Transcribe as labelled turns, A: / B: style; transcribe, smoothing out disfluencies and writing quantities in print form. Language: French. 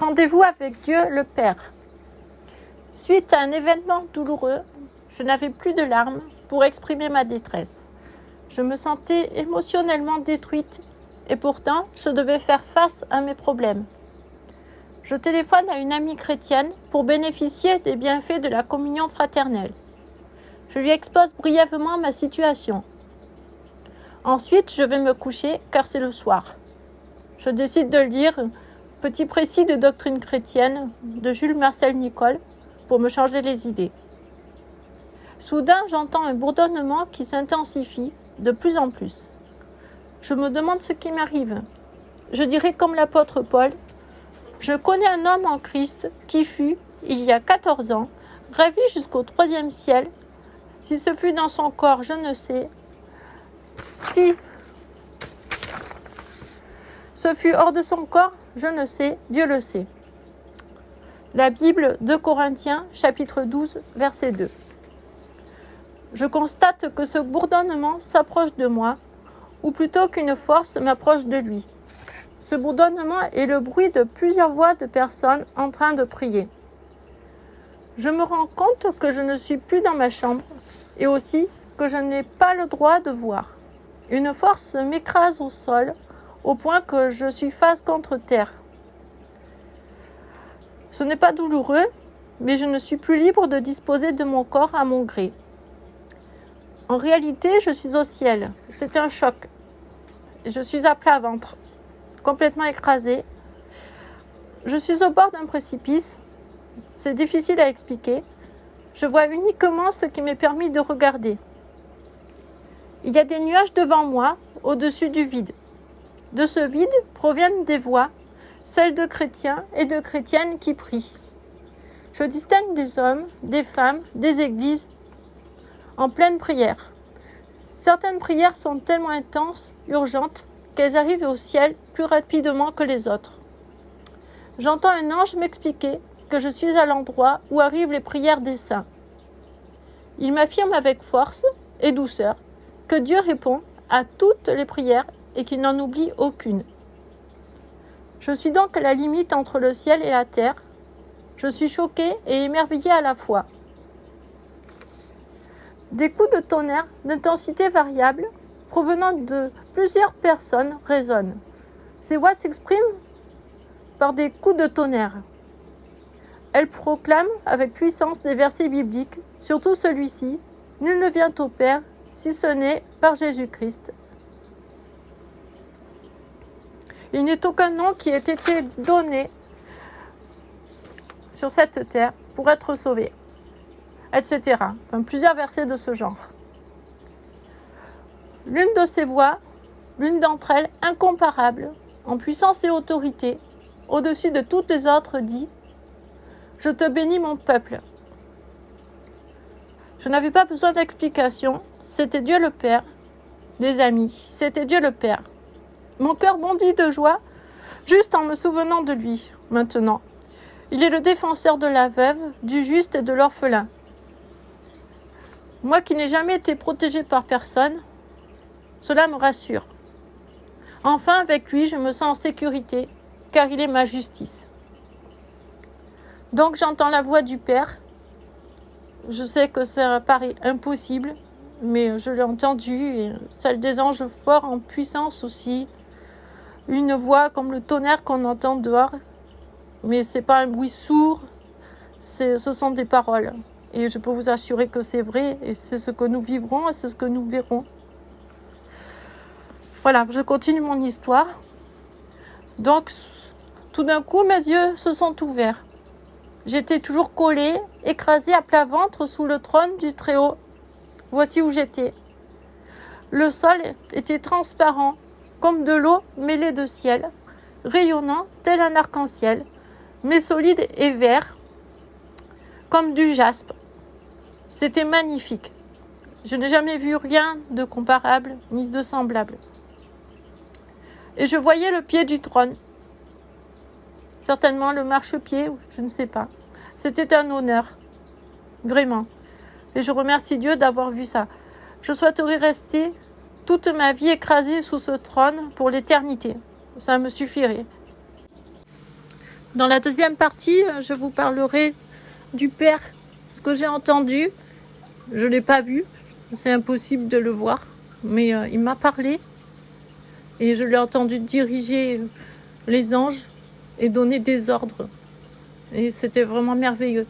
A: Rendez-vous avec Dieu le Père. Suite à un événement douloureux, je n'avais plus de larmes pour exprimer ma détresse. Je me sentais émotionnellement détruite et pourtant je devais faire face à mes problèmes. Je téléphone à une amie chrétienne pour bénéficier des bienfaits de la communion fraternelle. Je lui expose brièvement ma situation. Ensuite, je vais me coucher car c'est le soir. Je décide de lire Petit précis de doctrine chrétienne de Jules Marcel Nicolle pour me changer les idées. Soudain, j'entends un bourdonnement qui s'intensifie de plus en plus. Je me demande ce qui m'arrive. Je dirais comme l'apôtre Paul, je connais un homme en Christ qui fut, il y a 14 ans, ravi jusqu'au 3e ciel. Si ce fut dans son corps, je ne sais. Si ce fut hors de son corps, je ne sais, Dieu le sait. La Bible, 2 Corinthiens, chapitre 12, verset 2. Je constate que ce bourdonnement s'approche de moi, ou plutôt qu'une force m'approche de lui. Ce bourdonnement est le bruit de plusieurs voix de personnes en train de prier. Je me rends compte que je ne suis plus dans ma chambre et aussi que je n'ai pas le droit de voir. Une force m'écrase au sol au point que je suis face contre terre. Ce n'est pas douloureux, mais je ne suis plus libre de disposer de mon corps à mon gré. En réalité, je suis au ciel. C'est un choc. Je suis à plat ventre, complètement écrasée. Je suis au bord d'un précipice. C'est difficile à expliquer. Je vois uniquement ce qui m'est permis de regarder. Il y a des nuages devant moi, au-dessus du vide. De ce vide proviennent des voix, celles de chrétiens et de chrétiennes qui prient. Je distingue des hommes, des femmes, des églises en pleine prière. Certaines prières sont tellement intenses, urgentes, qu'elles arrivent au ciel plus rapidement que les autres. J'entends un ange m'expliquer que je suis à l'endroit où arrivent les prières des saints. Il m'affirme avec force et douceur que Dieu répond à toutes les prières et qu'il n'en oublie aucune. Je suis donc à la limite entre le ciel et la terre. Je suis choquée et émerveillée à la fois. Des coups de tonnerre d'intensité variable provenant de plusieurs personnes résonnent. Ces voix s'expriment par des coups de tonnerre. Elles proclament avec puissance des versets bibliques, surtout celui-ci, « Nul ne vient au Père, si ce n'est par Jésus-Christ ». Il n'est aucun nom qui ait été donné sur cette terre pour être sauvé, etc. Enfin, plusieurs versets de ce genre. L'une de ces voix, l'une d'entre elles, incomparable, en puissance et autorité, au-dessus de toutes les autres, dit « Je te bénis mon peuple ». Je n'avais pas besoin d'explication, c'était Dieu le Père. Les amis, c'était Dieu le Père. Mon cœur bondit de joie, juste en me souvenant de lui, maintenant. Il est le défenseur de la veuve, du juste et de l'orphelin. Moi qui n'ai jamais été protégée par personne, cela me rassure. Enfin, avec lui, je me sens en sécurité, car il est ma justice. Donc j'entends la voix du Père. Je sais que ça paraît impossible, mais je l'ai entendu, et celle des anges forts en puissance aussi. Une voix comme le tonnerre qu'on entend dehors, mais c'est pas un bruit sourd, ce sont des paroles. Et je peux vous assurer que c'est vrai, et c'est ce que nous vivrons, et c'est ce que nous verrons. Voilà, je continue mon histoire. Donc, tout d'un coup, mes yeux se sont ouverts. J'étais toujours collée, écrasée à plat ventre sous le trône du Très-Haut. Voici où j'étais. Le sol était transparent, comme de l'eau mêlée de ciel, rayonnant tel un arc-en-ciel, mais solide et vert, comme du jaspe. C'était magnifique. Je n'ai jamais vu rien de comparable ni de semblable. Et je voyais le pied du trône. Certainement le marchepied, je ne sais pas. C'était un honneur, vraiment. Et je remercie Dieu d'avoir vu ça. Je souhaiterais rester toute ma vie écrasée sous ce trône pour l'éternité. Ça me suffirait. Dans la deuxième partie, je vous parlerai du Père. Ce que j'ai entendu, je ne l'ai pas vu, c'est impossible de le voir, mais il m'a parlé et je l'ai entendu diriger les anges et donner des ordres. Et c'était vraiment merveilleux.